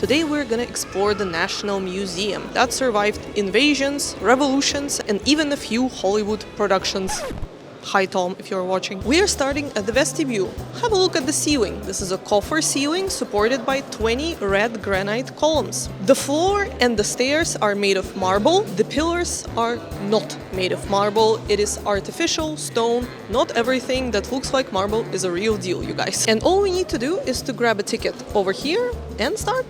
Today we're gonna explore the National Museum that survived invasions, revolutions, and even a few Hollywood productions. Hi Tom, if you're watching. We are starting at the vestibule. Have a look at the ceiling. This is a coffer ceiling supported by 20 red granite columns. The floor and the stairs are made of marble. The pillars are not made of marble. It is artificial stone. Not everything that looks like marble is a real deal, you guys. And all we need to do is to grab a ticket over here and start.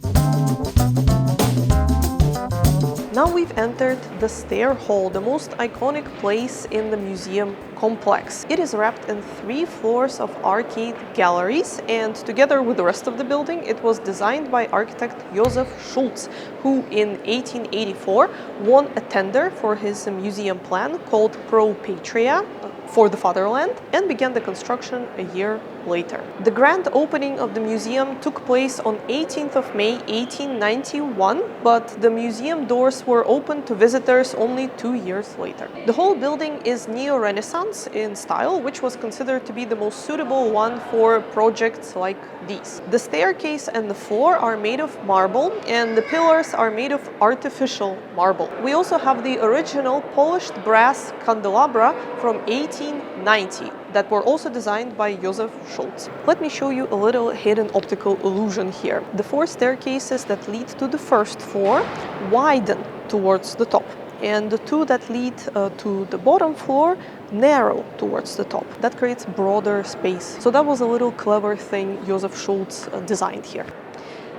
Now we've entered the stair hall, the most iconic place in the museum complex. It is wrapped in 3 floors of arcade galleries, and together with the rest of the building, it was designed by architect Josef Schultz, who in 1884 won a tender for his museum plan called Pro Patria, for the fatherland, and began the construction a year later. The grand opening of the museum took place on 18th of May 1891, but the museum doors were opened to visitors only 2 years later. The whole building is neo-Renaissance in style, which was considered to be the most suitable one for projects like these. The staircase and the floor are made of marble, and the pillars are made of artificial marble. We also have the original polished brass candelabra from 1890 that were also designed by Josef Schultz. Let me show you a little hidden optical illusion here. The 4 staircases that lead to the first floor widen towards the top, and the 2 that lead to the bottom floor narrow towards the top. That creates broader space. So that was a little clever thing Josef Schultz designed here.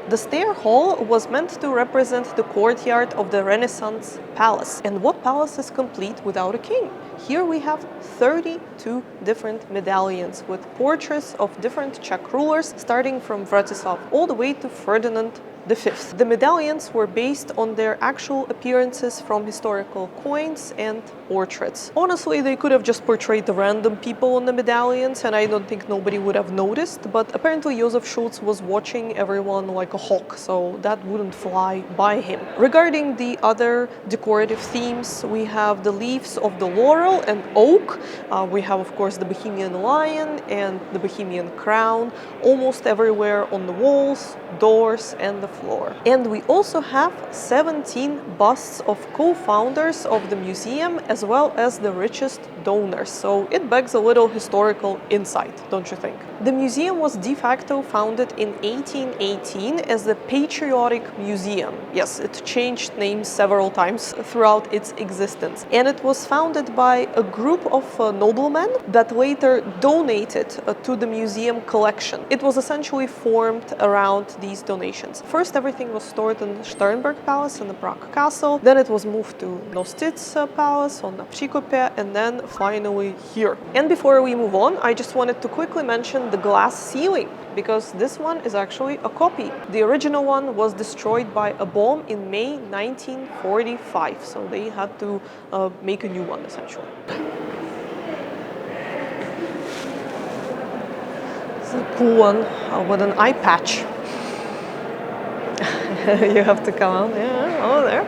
The stair hall was meant to represent the courtyard of the Renaissance palace. And what palace is complete without a king? Here we have 32 different medallions with portraits of different Czech rulers, starting from Vratislav all the way to Ferdinand V. The medallions were based on their actual appearances from historical coins and portraits. Honestly, they could have just portrayed the random people on the medallions, and I don't think nobody would have noticed, but apparently Josef Schultz was watching everyone like a hawk, so that wouldn't fly by him. Regarding the other decorative themes, we have the leaves of the laurel and oak. We have, of course, the Bohemian lion and the Bohemian crown almost everywhere on the walls, doors, and the floor. And we also have 17 busts of co-founders of the museum as well as the richest donors. So it begs a little historical insight, don't you think? The museum was de facto founded in 1818 as the Patriotic Museum. Yes, it changed names several times throughout its existence. And it was founded by a group of noblemen that later donated to the museum collection. It was essentially formed around these donations. First, everything was stored in the Sternberg Palace in the Prague Castle. Then it was moved to Nostitz Palace on the Příkopě, and then finally here. And before we move on, I just wanted to quickly mention the glass ceiling, because this one is actually a copy. The original one was destroyed by a bomb in May 1945, so they had to make a new one essentially. It's a cool one with an eye patch. You have to come out, yeah, oh there.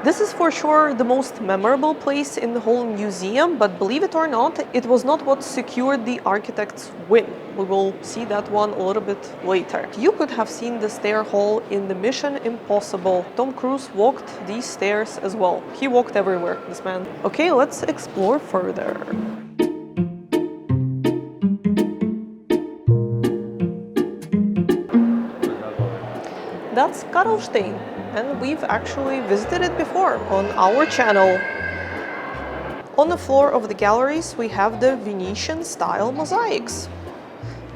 This is for sure the most memorable place in the whole museum, but believe it or not, it was not what secured the architect's win. We will see that one a little bit later. You could have seen the stair hall in the Mission Impossible. Tom Cruise walked these stairs as well. He walked everywhere, this man. Okay, let's explore further. That's Karlstein, and we've actually visited it before on our channel. On the floor of the galleries, we have the Venetian-style mosaics.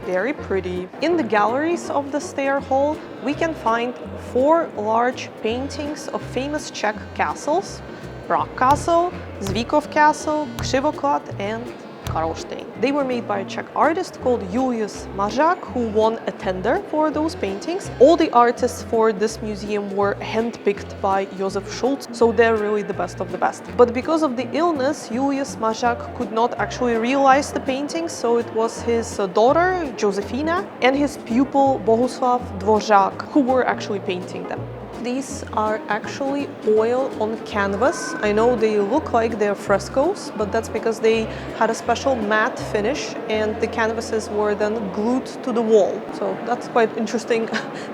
Very pretty. In the galleries of the stair hall, we can find 4 large paintings of famous Czech castles: Prague Castle, Zvíkov Castle, Křivoklát, and Karlstein. They were made by a Czech artist called Julius Mařák, who won a tender for those paintings. All the artists for this museum were handpicked by Josef Schultz, so they're really the best of the best. But because of the illness, Julius Mařák could not actually realize the paintings, so it was his daughter, Josefina, and his pupil, Bohuslav Dvořák, who were actually painting them. These are actually oil on canvas. I know they look like they're frescoes, but that's because they had a special matte finish, and the canvases were then glued to the wall. So that's quite interesting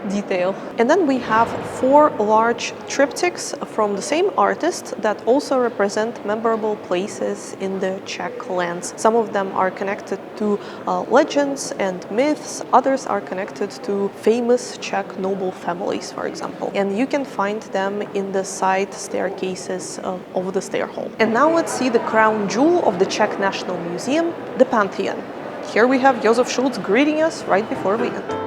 detail. And then we have 4 large triptychs from the same artist that also represent memorable places in the Czech lands. Some of them are connected to legends and myths, others are connected to famous Czech noble families, for example. And you can find them in the side staircases of the stair hall. And now let's see the crown jewel of the Czech National Museum, the Pantheon. Here we have Josef Schulz greeting us right before we enter.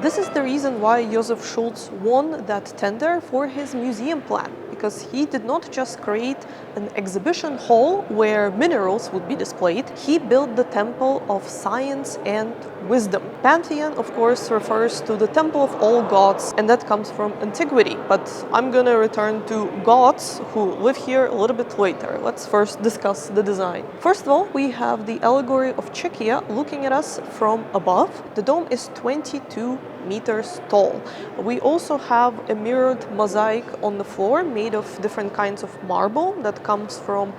This is the reason why Josef Schulz won that tender for his museum plan, because he did not just create an exhibition hall where minerals would be displayed, he built the temple of science and wisdom. Pantheon, of course, refers to the temple of all gods, and that comes from antiquity. But I'm gonna return to gods who live here a little bit later. Let's first discuss the design. First of all, we have the allegory of Czechia looking at us from above. The dome is 22 meters tall. We also have a mirrored mosaic on the floor made of different kinds of marble that comes from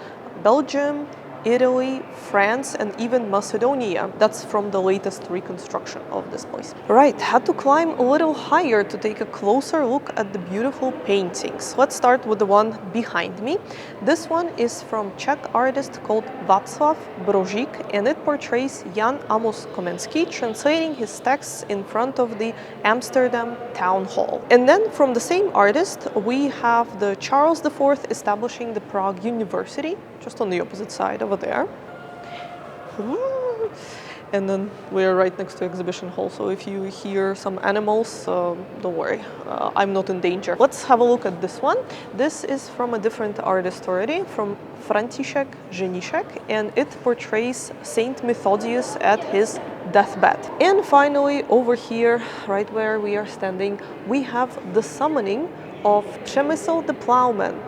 Belgium, Italy, France, and even Macedonia. That's from the latest reconstruction of this place. Right, had to climb a little higher to take a closer look at the beautiful paintings. Let's start with the one behind me. This one is from Czech artist called Václav Brožík, and it portrays Jan Amos Komenský translating his texts in front of the Amsterdam town hall. And then from the same artist, we have the Charles IV establishing the Prague University, just on the opposite side over there. And then we're right next to exhibition hall, so if you hear some animals, don't worry, I'm not in danger. Let's have a look at this one. This is from a different artist already, from František Ženíšek, and it portrays Saint Methodius at his deathbed. And finally, over here, right where we are standing, we have the summoning of Přemysl the Plowman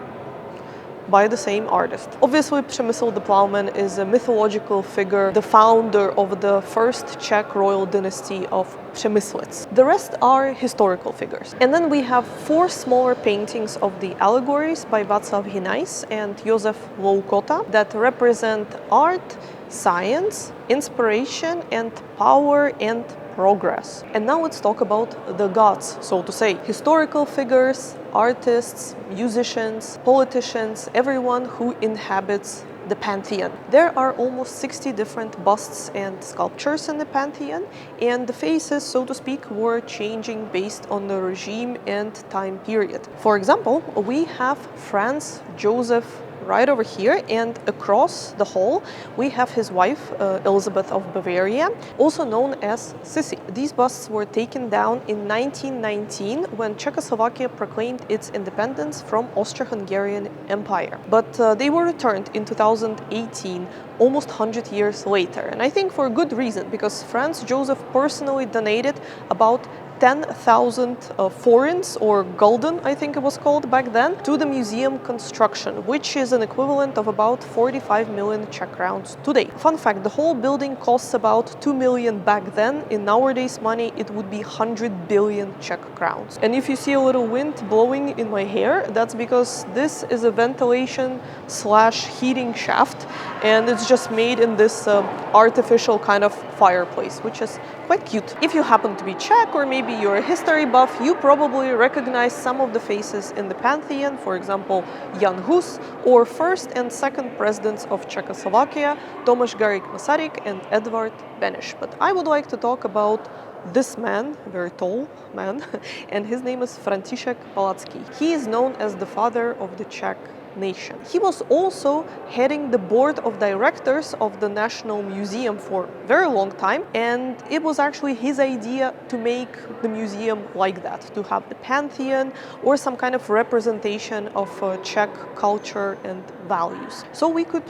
by the same artist. Obviously, Přemysl the Plowman is a mythological figure, the founder of the first Czech royal dynasty of Přemyslic. The rest are historical figures. And then we have 4 smaller paintings of the allegories by Václav Hinajs and Josef Loukota that represent art, science, inspiration, and power and progress. And now let's talk about the gods, so to say. Historical figures, artists, musicians, politicians, everyone who inhabits the Pantheon. There are almost 60 different busts and sculptures in the Pantheon, and the faces, so to speak, were changing based on the regime and time period. For example, we have Franz Joseph right over here, and across the hall we have his wife Elizabeth of Bavaria, also known as Sissi. These busts were taken down in 1919 when Czechoslovakia proclaimed its independence from Austro-Hungarian Empire. But they were returned in 2018, almost 100 years later, and I think for a good reason, because Franz Joseph personally donated about 10,000 forints, or gulden, I think it was called back then, to the museum construction, which is an equivalent of about 45 million Czech crowns today. Fun fact, the whole building costs about 2 million back then. In nowadays money, it would be 100 billion Czech crowns. And if you see a little wind blowing in my hair, that's because this is a ventilation slash heating shaft, and it's just made in this artificial kind of fireplace, which is quite cute. If you happen to be Czech, or maybe you're a history buff, you probably recognize some of the faces in the Pantheon, for example, Jan Hus, or first and second presidents of Czechoslovakia, Tomáš Garrigue Masaryk and Edvard Beneš. But I would like to talk about this man, a very tall man, and his name is František Palacký. He is known as the father of the Czech nation. He was also heading the board of directors of the National Museum for a very long time, and it was actually his idea to make the museum like that, to have the Pantheon or some kind of representation of Czech culture and values. So we could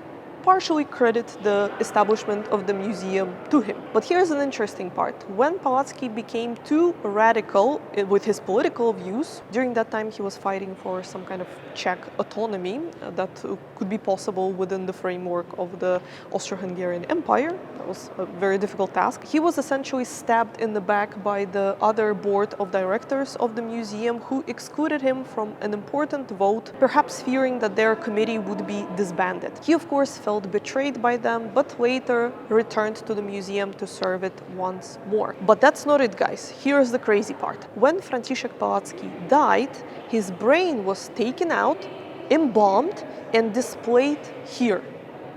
partially credit the establishment of the museum to him. But here's an interesting part. When Palacký became too radical with his political views, during that time he was fighting for some kind of Czech autonomy that could be possible within the framework of the Austro-Hungarian Empire. That was a very difficult task. He was essentially stabbed in the back by the other board of directors of the museum, who excluded him from an important vote, perhaps fearing that their committee would be disbanded. He, of course, felt betrayed by them, but later returned to the museum to serve it once more. But that's not it, guys. Here's the crazy part. When Franciszek Palacký died, his brain was taken out, embalmed, and displayed here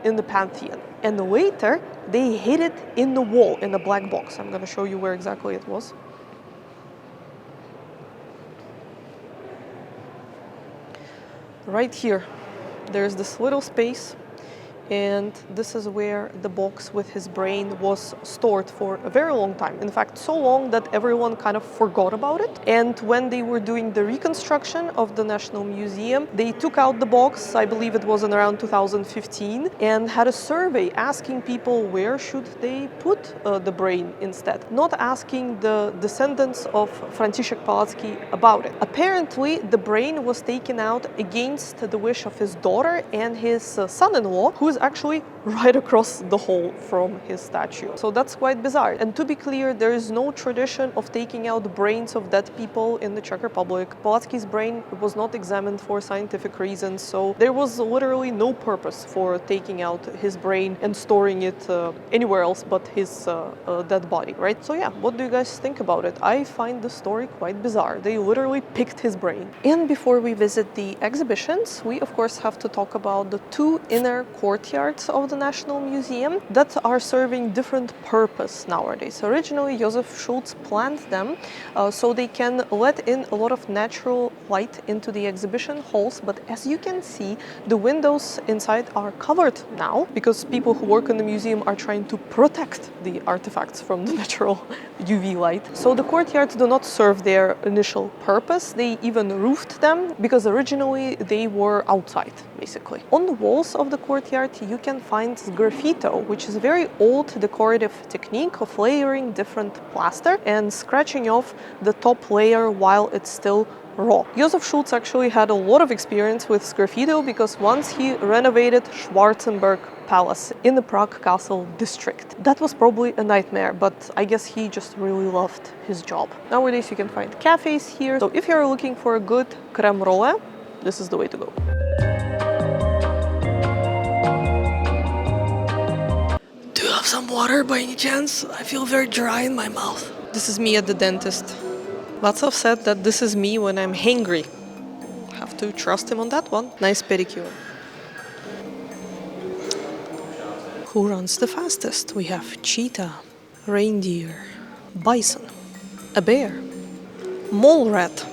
in the Pantheon. And later, they hid it in the wall in a black box. I'm going to show you where exactly it was. Right here, there's this little space, and this is where the box with his brain was stored for a very long time. In fact, so long that everyone kind of forgot about it. And when they were doing the reconstruction of the National Museum, they took out the box, I believe it was in around 2015, and had a survey asking people where should they put the brain instead, not asking the descendants of Franciszek Palacký about it. Apparently, the brain was taken out against the wish of his daughter and his son-in-law, who is actually right across the hall from his statue. So that's quite bizarre. And to be clear, there is no tradition of taking out the brains of dead people in the Czech Republic. Palacky's brain was not examined for scientific reasons, so there was literally no purpose for taking out his brain and storing it anywhere else but his dead body, right? So yeah, what do you guys think about it? I find the story quite bizarre. They literally picked his brain. And before we visit the exhibitions, we of course have to talk about the two inner courtyards of the National Museum that are serving different purpose nowadays. Originally, Josef Schulz planned them so they can let in a lot of natural light into the exhibition halls, but as you can see, the windows inside are covered now because people who work in the museum are trying to protect the artifacts from the natural UV light. So the courtyards do not serve their initial purpose. They even roofed them because originally they were outside, basically. On the walls of the courtyard, you can find graffito, which is a very old decorative technique of layering different plaster and scratching off the top layer while it's still raw. Josef Schulz actually had a lot of experience with graffito because once he renovated Schwarzenberg Palace in the Prague Castle district. That was probably a nightmare, but I guess he just really loved his job. Nowadays you can find cafes here, so if you're looking for a good crème rolle, this is the way to go. Some water by any chance? I feel very dry in my mouth. This is me at the dentist. Václav said that this is me when I'm hangry. Have to trust him on that one. Nice pedicure. Who runs the fastest? We have cheetah, reindeer, bison, a bear, mole rat,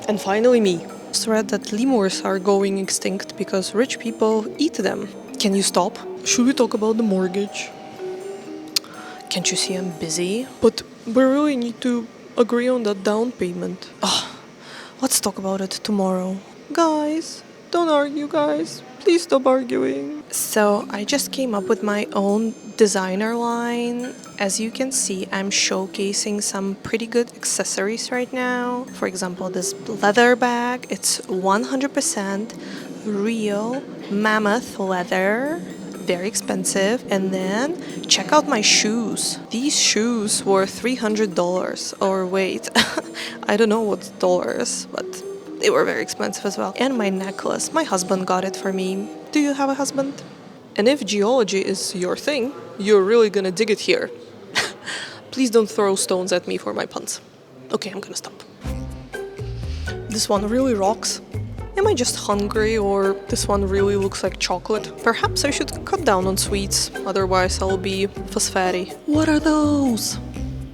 and finally me. Just read that lemurs are going extinct because rich people eat them. Can you stop? Should we talk about the mortgage? Can't you see I'm busy? But we really need to agree on that down payment. Let's talk about it tomorrow. Guys, don't argue, guys. Please stop arguing. So I just came up with my own designer line. As you can see, I'm showcasing some pretty good accessories right now. For example, this leather bag. It's 100% real mammoth leather. Very expensive. And then check out my shoes. These shoes were $300, or wait, I don't know what's dollars, but they were very expensive as well. And my necklace, my husband got it for me. Do you have a husband? And if geology is your thing, you're really gonna dig it here. Please don't throw stones at me for my puns. Okay, I'm gonna stop. This one really rocks. Am I just hungry, or this one really looks like chocolate? Perhaps I should cut down on sweets, otherwise I'll be phosphatty. What are those?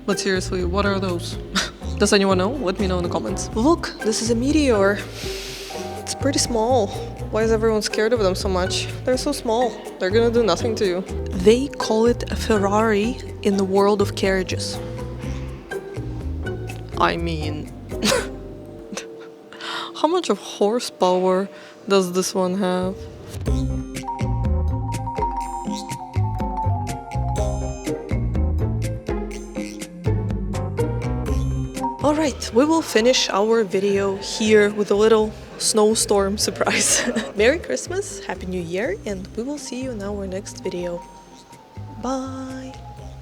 But seriously, what are those? Does anyone know? Let me know in the comments. Look, this is a meteor. It's pretty small. Why is everyone scared of them so much? They're so small. They're gonna do nothing to you. They call it a Ferrari in the world of carriages. I mean... How much of horsepower does this one have? Alright, we will finish our video here with a little snowstorm surprise. Merry Christmas, Happy New Year, and we will see you in our next video. Bye!